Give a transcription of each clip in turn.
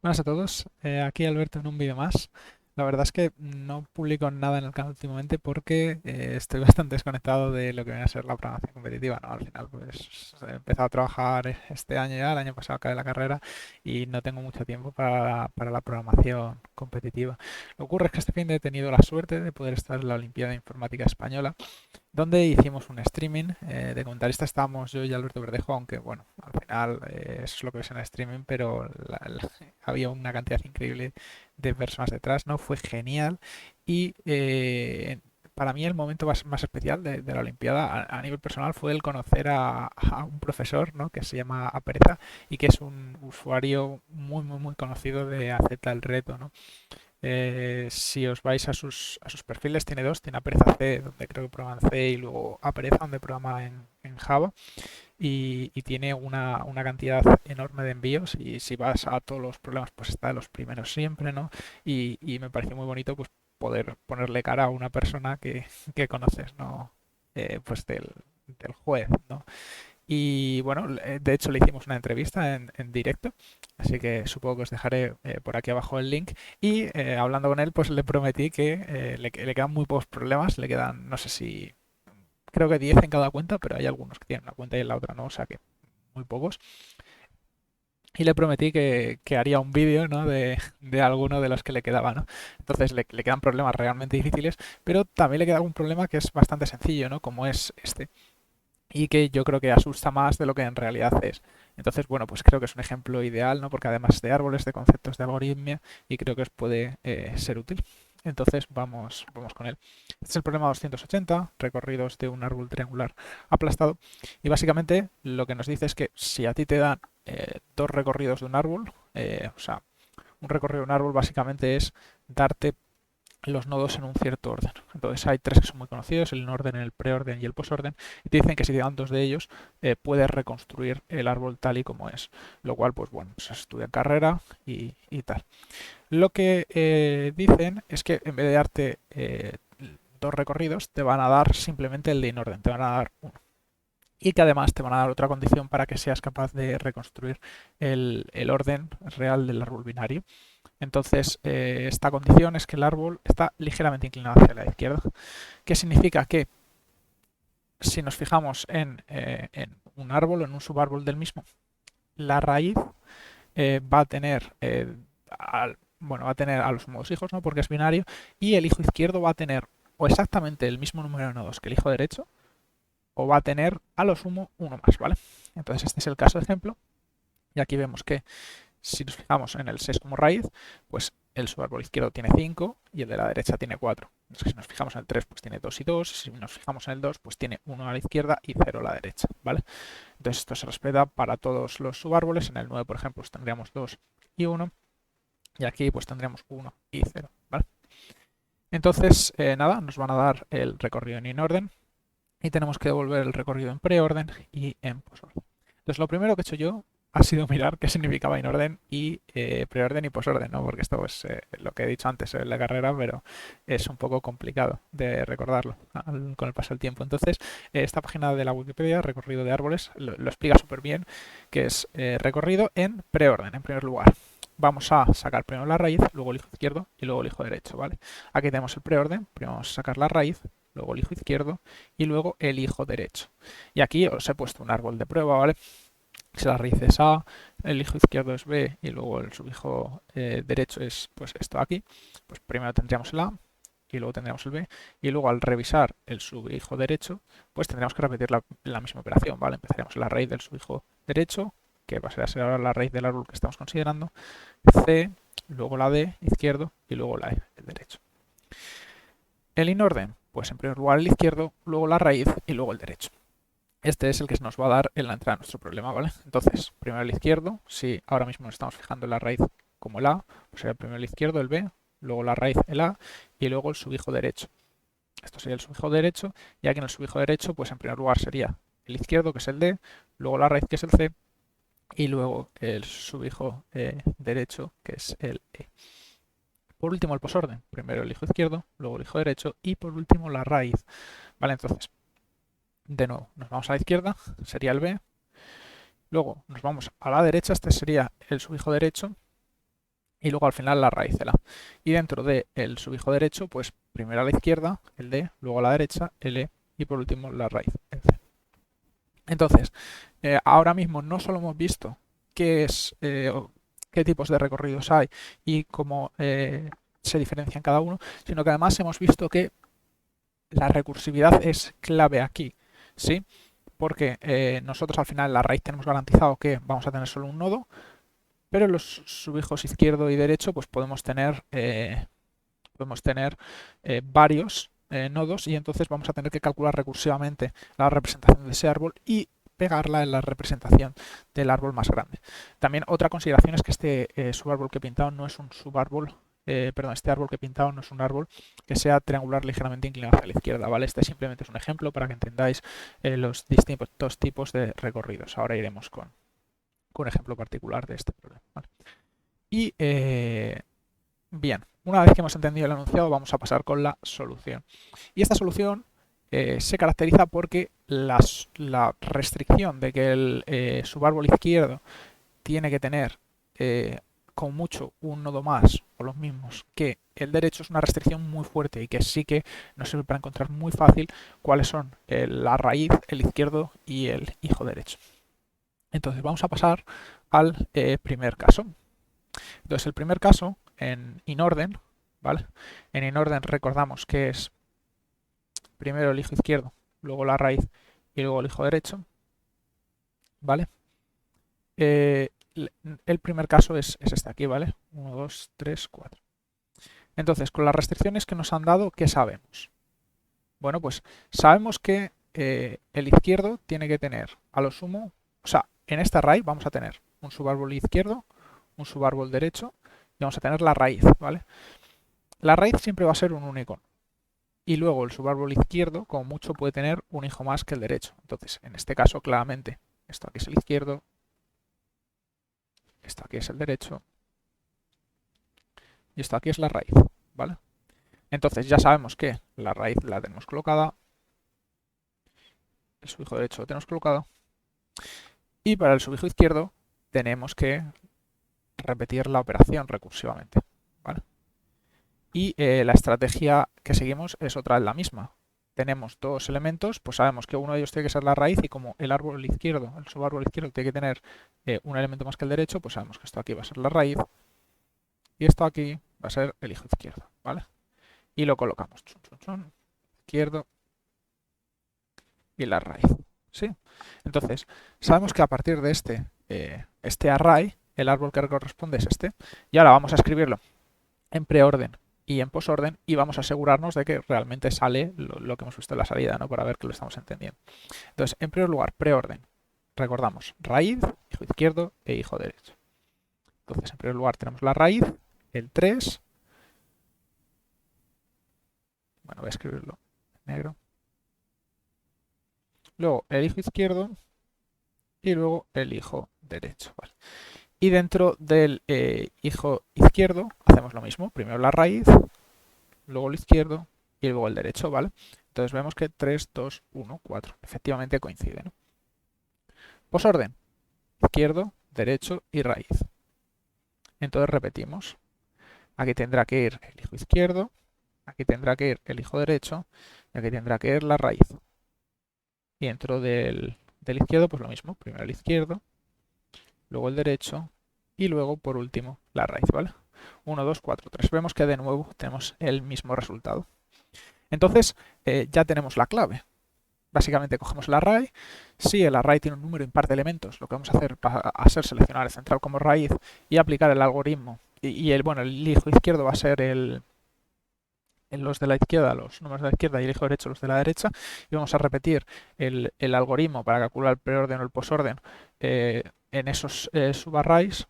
Buenas a todos, aquí Alberto en un vídeo más. La verdad es que no publico nada en el canal últimamente porque estoy bastante desconectado de lo que viene a ser la programación competitiva, ¿no? Al final, pues he empezado a trabajar este año ya, el año pasado acabé la carrera y no tengo mucho tiempo para la programación competitiva. Lo que ocurre es que este fin de he tenido la suerte de poder estar en la Olimpiada de Informática Española donde hicimos un streaming. De comentarista estábamos yo y Alberto Verdejo, aunque bueno, al final eso es lo que es en el streaming, pero había una cantidad increíble de personas detrás, ¿no? Fue genial y para mí el momento más especial de la Olimpiada a nivel personal fue el conocer a un profesor, ¿no? Que se llama Apereza y que es un usuario muy conocido de Acepta el Reto, ¿no? Si os vais a sus perfiles, tiene dos, tiene Apereza C, donde creo que programa en C, y luego Apereza, donde programa en Java, y tiene una cantidad enorme de envíos, y si vas a todos los problemas, pues está de los primeros siempre, ¿no? Y me pareció muy bonito pues poder ponerle cara a una persona que conoces, ¿no? Pues del juez, ¿no? Y bueno, de hecho le hicimos una entrevista en directo, así que supongo que os dejaré por aquí abajo el link. Y hablando con él, pues le prometí que le quedan muy pocos problemas, le quedan, no sé si, creo que 10 en cada cuenta, pero hay algunos que tienen una cuenta y en la otra no, o sea que muy pocos. Y le prometí que haría un vídeo, ¿no? de alguno de los que le quedaba, ¿no? Entonces le quedan problemas realmente difíciles, pero también le queda un problema que es bastante sencillo, ¿no? Como es este y que yo creo que asusta más de lo que en realidad es. Entonces, bueno, pues creo que es un ejemplo ideal, ¿no? Porque además de árboles, de conceptos de algoritmia, y creo que os puede ser útil. Entonces, vamos con él. Este es el problema 280, recorridos de un árbol triangular aplastado. Y básicamente lo que nos dice es que si a ti te dan dos recorridos de un árbol, o sea, un recorrido de un árbol básicamente es darte los nodos en un cierto orden. Entonces hay tres que son muy conocidos, el orden, el preorden y el posorden, y te dicen que si te dan dos de ellos, puedes reconstruir el árbol tal y como es. Lo cual, pues bueno, se estudia en carrera y tal. Lo que dicen es que en vez de darte dos recorridos, te van a dar simplemente el de inorden, te van a dar uno. Y que además te van a dar otra condición para que seas capaz de reconstruir el orden real del árbol binario. Entonces, esta condición es que el árbol está ligeramente inclinado hacia la izquierda. ¿Qué significa? Que si nos fijamos en un árbol o en un subárbol del mismo, la raíz va a tener bueno, va a tener a los nuevos hijos, ¿no? Porque es binario, y el hijo izquierdo va a tener o exactamente el mismo número de nodos que el hijo derecho, o va a tener a lo sumo uno más, ¿vale? Entonces este es el caso de ejemplo, y aquí vemos que si nos fijamos en el 6 como raíz, pues el subárbol izquierdo tiene 5 y el de la derecha tiene 4. Si nos fijamos en el 3, pues tiene 2 y 2. Si nos fijamos en el 2, pues tiene 1 a la izquierda y 0 a la derecha, ¿vale? Entonces esto se respeta para todos los subárboles. En el 9, por ejemplo, pues tendríamos 2 y 1. Y aquí pues tendríamos 1 y 0, ¿vale? Entonces, nada, nos van a dar el recorrido en inorden y tenemos que devolver el recorrido en preorden y en posorden. Entonces, lo primero que he hecho yo ha sido mirar qué significaba inorden y preorden y posorden, ¿no? Porque esto es lo que he dicho antes en la carrera, pero es un poco complicado de recordarlo con el paso del tiempo. Entonces, esta página de la Wikipedia, recorrido de árboles, lo explica súper bien, que es recorrido en preorden, en primer lugar. Vamos a sacar primero la raíz, luego el hijo izquierdo y luego el hijo derecho, ¿vale? Aquí tenemos el preorden, primero vamos a sacar la raíz, luego el hijo izquierdo y luego el hijo derecho. Y aquí os he puesto un árbol de prueba, ¿vale? Si la raíz es A, el hijo izquierdo es B y luego el subhijo derecho es pues esto aquí, pues primero tendríamos el A y luego tendríamos el B y luego al revisar el subhijo derecho pues tendríamos que repetir la misma operación, ¿vale? Empezaríamos la raíz del subhijo derecho, que va a ser ahora la raíz del árbol que estamos considerando, C, luego la D izquierdo y luego la E el derecho. El inorden, pues en primer lugar el izquierdo, luego la raíz y luego el derecho. Este es el que nos va a dar en la entrada de nuestro problema, ¿vale? Entonces, primero el izquierdo, si ahora mismo nos estamos fijando en la raíz como el A, pues sería primero el izquierdo, el B, luego la raíz, el A, y luego el subijo derecho. Esto sería el subijo derecho, y aquí en el subijo derecho, pues en primer lugar sería el izquierdo, que es el D, luego la raíz, que es el C, y luego el subijo derecho, que es el E. Por último, el posorden. Primero el hijo izquierdo, luego el hijo derecho, y por último la raíz. ¿Vale? Entonces, de nuevo, nos vamos a la izquierda, sería el B. Luego nos vamos a la derecha, este sería el sufijo derecho. y luego al final la raíz de la. Y dentro del sufijo derecho, pues primero a la izquierda, el D, luego a la derecha, el E, y por último la raíz, el C. Entonces, ahora mismo no solo hemos visto qué es, qué tipos de recorridos hay y cómo se diferencian cada uno, sino que además hemos visto que la recursividad es clave aquí, ¿sí? Porque nosotros al final en la raíz tenemos garantizado que vamos a tener solo un nodo, pero en los sufijos izquierdo y derecho pues podemos tener varios nodos, y entonces vamos a tener que calcular recursivamente la representación de ese árbol y pegarla en la representación del árbol más grande. También otra consideración es que este subárbol que he pintado no es un subárbol, perdón, este árbol que he pintado no es un árbol que sea triangular ligeramente inclinado hacia la izquierda, ¿vale? Este simplemente es un ejemplo para que entendáis los distintos tipos de recorridos. Ahora iremos con un ejemplo particular de este problema, ¿vale? Y bien, una vez que hemos entendido el enunciado, vamos a pasar con la solución. Y esta solución se caracteriza porque la restricción de que el subárbol izquierdo tiene que tener con mucho un nodo más o los mismos que el derecho es una restricción muy fuerte y que sí que nos sirve para encontrar muy fácil cuáles son la raíz, el izquierdo y el hijo derecho. Entonces vamos a pasar al primer caso. Entonces el primer caso en inorden, ¿vale? En inorden recordamos que es primero el hijo izquierdo, luego la raíz y luego el hijo derecho, ¿vale? El primer caso es este aquí, ¿vale? 1, 2, 3, 4. Entonces, con las restricciones que nos han dado, ¿qué sabemos? Bueno, pues sabemos que el izquierdo tiene que tener a lo sumo, o sea, en este array vamos a tener un subárbol izquierdo, un subárbol derecho y vamos a tener la raíz, ¿vale? La raíz siempre va a ser un único. Y luego el subárbol izquierdo, como mucho, puede tener un hijo más que el derecho. Entonces, en este caso, claramente, esto aquí es el izquierdo, esto aquí es el derecho y esto aquí es la raíz, ¿vale? Entonces ya sabemos que la raíz la tenemos colocada, el sufijo derecho lo tenemos colocado, y para el sufijo izquierdo tenemos que repetir la operación recursivamente, ¿vale? Y la estrategia que seguimos es otra vez la misma. Tenemos dos elementos, pues sabemos que uno de ellos tiene que ser la raíz, y como el árbol izquierdo, el subárbol izquierdo tiene que tener un elemento más que el derecho, pues sabemos que esto aquí va a ser la raíz y esto aquí va a ser el hijo izquierdo, ¿vale? Y lo colocamos, chun, chun, chun, izquierdo y la raíz, ¿sí? Entonces, sabemos que a partir de este array, el árbol que corresponde es este, y ahora vamos a escribirlo en preorden y en posorden, y vamos a asegurarnos de que realmente sale lo que hemos visto en la salida, ¿no? Para ver que lo estamos entendiendo. Entonces, en primer lugar, preorden. Recordamos, raíz, hijo izquierdo e hijo derecho. Entonces, en primer lugar tenemos la raíz, el 3. Bueno, voy a escribirlo en negro. Luego el hijo izquierdo y luego el hijo derecho, ¿vale? Y dentro del hijo izquierdo hacemos lo mismo. Primero la raíz, luego el izquierdo y luego el derecho, ¿vale? Entonces vemos que 3, 2, 1, 4. Efectivamente coinciden, ¿no? Posorden. Izquierdo, derecho y raíz. Entonces repetimos. Aquí tendrá que ir el hijo izquierdo, aquí tendrá que ir el hijo derecho y aquí tendrá que ir la raíz. Y dentro del izquierdo, pues lo mismo. Primero el izquierdo, luego el derecho y luego, por último, la raíz, ¿vale? 1, 2, 4, 3. Vemos que de nuevo tenemos el mismo resultado. Entonces, ya tenemos la clave. Básicamente cogemos el array. Si el array tiene un número impar de elementos, lo que vamos a hacer va a ser seleccionar el central como raíz y aplicar el algoritmo. Y el hijo izquierdo va a ser los de la izquierda, los números de la izquierda, y el hijo derecho, los de la derecha. Y vamos a repetir el algoritmo para calcular el preorden o el posorden en esos subarrays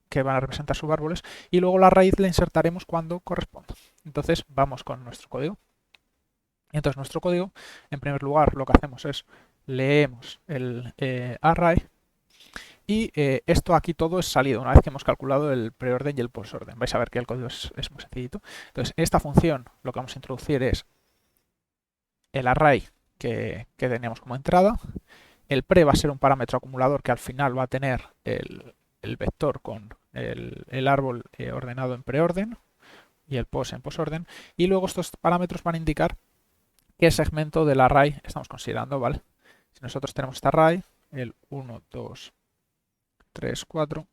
que van a representar subárboles, y luego la raíz la insertaremos cuando corresponda. Entonces vamos con nuestro código. Entonces nuestro código, en primer lugar, lo que hacemos es leemos el array, y esto aquí todo es salido una vez que hemos calculado el preorden y el posorden. Vais a ver que el código es muy sencillito. Entonces, esta función lo que vamos a introducir es el array que teníamos como entrada. El pre va a ser un parámetro acumulador que al final va a tener el vector con el árbol ordenado en preorden y el post en postorden, y luego estos parámetros van a indicar qué segmento del array estamos considerando, ¿vale? Si nosotros tenemos este array, el 1, 2, 3, 4,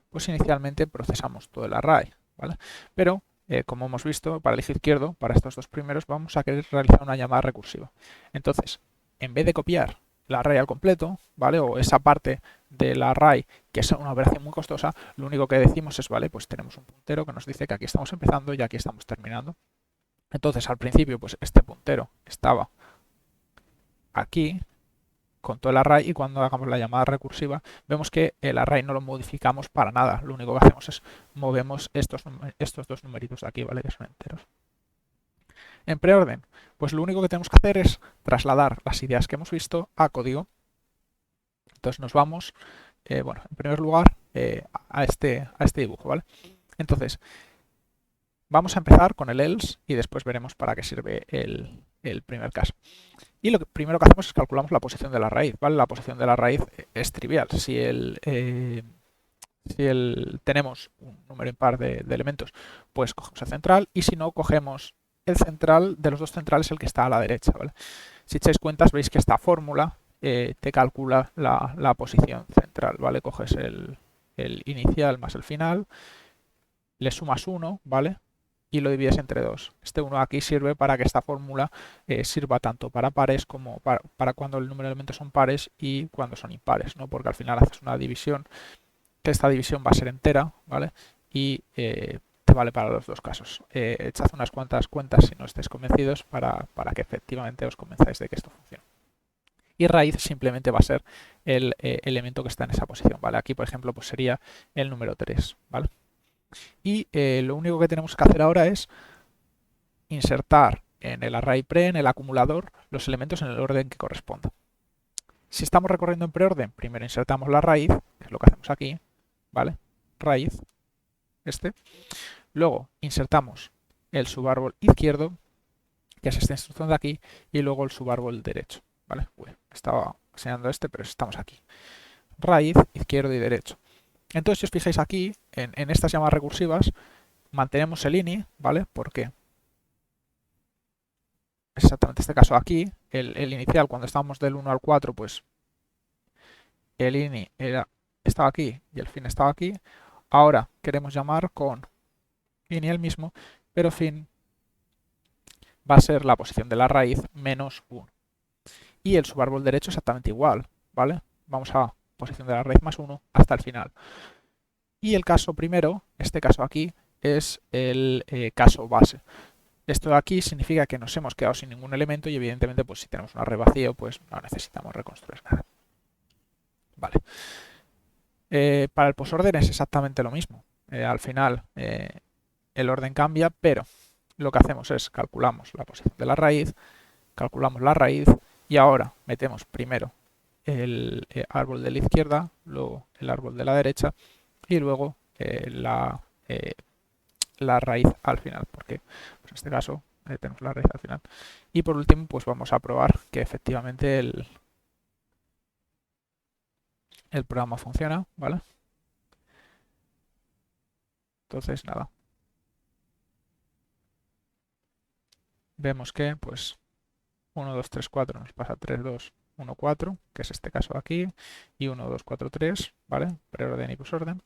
pues inicialmente procesamos todo el array, ¿vale? Pero, como hemos visto, para el eje izquierdo, para estos dos primeros, vamos a querer realizar una llamada recursiva. Entonces, en vez de copiar el array al completo, ¿vale? O esa parte del array, que es una operación muy costosa, lo único que decimos es, ¿vale? Pues tenemos un puntero que nos dice que aquí estamos empezando y aquí estamos terminando. Entonces, al principio, pues este puntero estaba aquí, con todo el array, y cuando hagamos la llamada recursiva vemos que el array no lo modificamos para nada, lo único que hacemos es movemos estos dos numeritos de aquí, ¿vale? Que son enteros. En preorden, pues lo único que tenemos que hacer es trasladar las ideas que hemos visto a código. Entonces nos vamos, bueno, en primer lugar a este dibujo, ¿vale? Entonces vamos a empezar con el else y después veremos para qué sirve el primer caso. Y lo primero que hacemos es calculamos la posición de la raíz, ¿vale? La posición de la raíz es trivial. Si tenemos un número impar de elementos, pues cogemos el central, y si no, cogemos el central de los dos centrales, el que está a la derecha, ¿vale? Si echáis cuentas, veis que esta fórmula te calcula la posición central, ¿vale? Coges el inicial más el final, le sumas 1, ¿vale? Y lo divides entre 2. Este 1 aquí sirve para que esta fórmula sirva tanto para pares como para cuando el número de elementos son pares y cuando son impares, ¿no? Porque al final haces una división, que esta división va a ser entera, ¿vale? Y te vale para los dos casos. Echad unas cuantas cuentas si no estáis convencidos para que efectivamente os convenzáis de que esto funciona. Y raíz simplemente va a ser el elemento que está en esa posición, ¿vale? Aquí, por ejemplo, pues sería el número 3, ¿vale? Y lo único que tenemos que hacer ahora es insertar en el array pre, en el acumulador, los elementos en el orden que corresponda. Si estamos recorriendo en preorden, primero insertamos la raíz, que es lo que hacemos aquí, ¿vale? Raíz, Luego insertamos el subárbol izquierdo, que es esta instrucción de aquí, y luego el subárbol derecho, ¿vale? Bueno, estaba enseñando pero estamos aquí. Raíz, izquierdo y derecho. Entonces, si os fijáis aquí, en estas llamadas recursivas, mantenemos el ini, ¿vale? ¿Por qué? Exactamente este caso aquí, el inicial, cuando estábamos del 1 al 4, pues el ini estaba aquí y el fin estaba aquí. Ahora queremos llamar con ini el mismo, pero fin va a ser la posición de la raíz menos 1. Y el subárbol derecho exactamente igual, ¿vale? Vamos a posición de la raíz más 1 hasta el final. Y el caso primero, este caso aquí, es el caso base. Esto de aquí significa que nos hemos quedado sin ningún elemento y evidentemente pues si tenemos un array vacío pues no necesitamos reconstruir nada. Vale. Para el posorden es exactamente lo mismo. Al final el orden cambia, pero lo que hacemos es calculamos la posición de la raíz, calculamos la raíz y ahora metemos primero el árbol de la izquierda, luego el árbol de la derecha y luego la raíz al final, porque pues en este caso tenemos la raíz al final. Y por último, pues vamos a probar que efectivamente el programa funciona, ¿vale? Entonces, nada. Vemos que, pues, 1, 2, 3, 4 nos pasa 3, 2, 1, 4, que es este caso de aquí, y 1, 2, 4, 3, ¿vale? Preorden y posorden.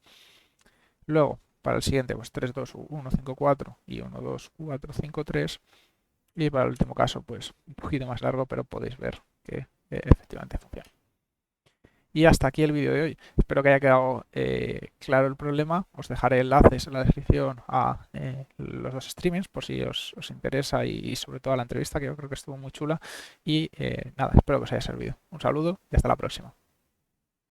Luego, para el siguiente, pues 3, 2, 1, 5, 4 y 1, 2, 4, 5, 3. Y para el último caso, pues un poquito más largo, pero podéis ver que efectivamente funciona. Y hasta aquí el vídeo de hoy. Espero que haya quedado claro el problema. Os dejaré enlaces en la descripción a los dos streamings por si os interesa y sobre todo a la entrevista, que yo creo que estuvo muy chula. Y nada, espero que os haya servido. Un saludo y hasta la próxima.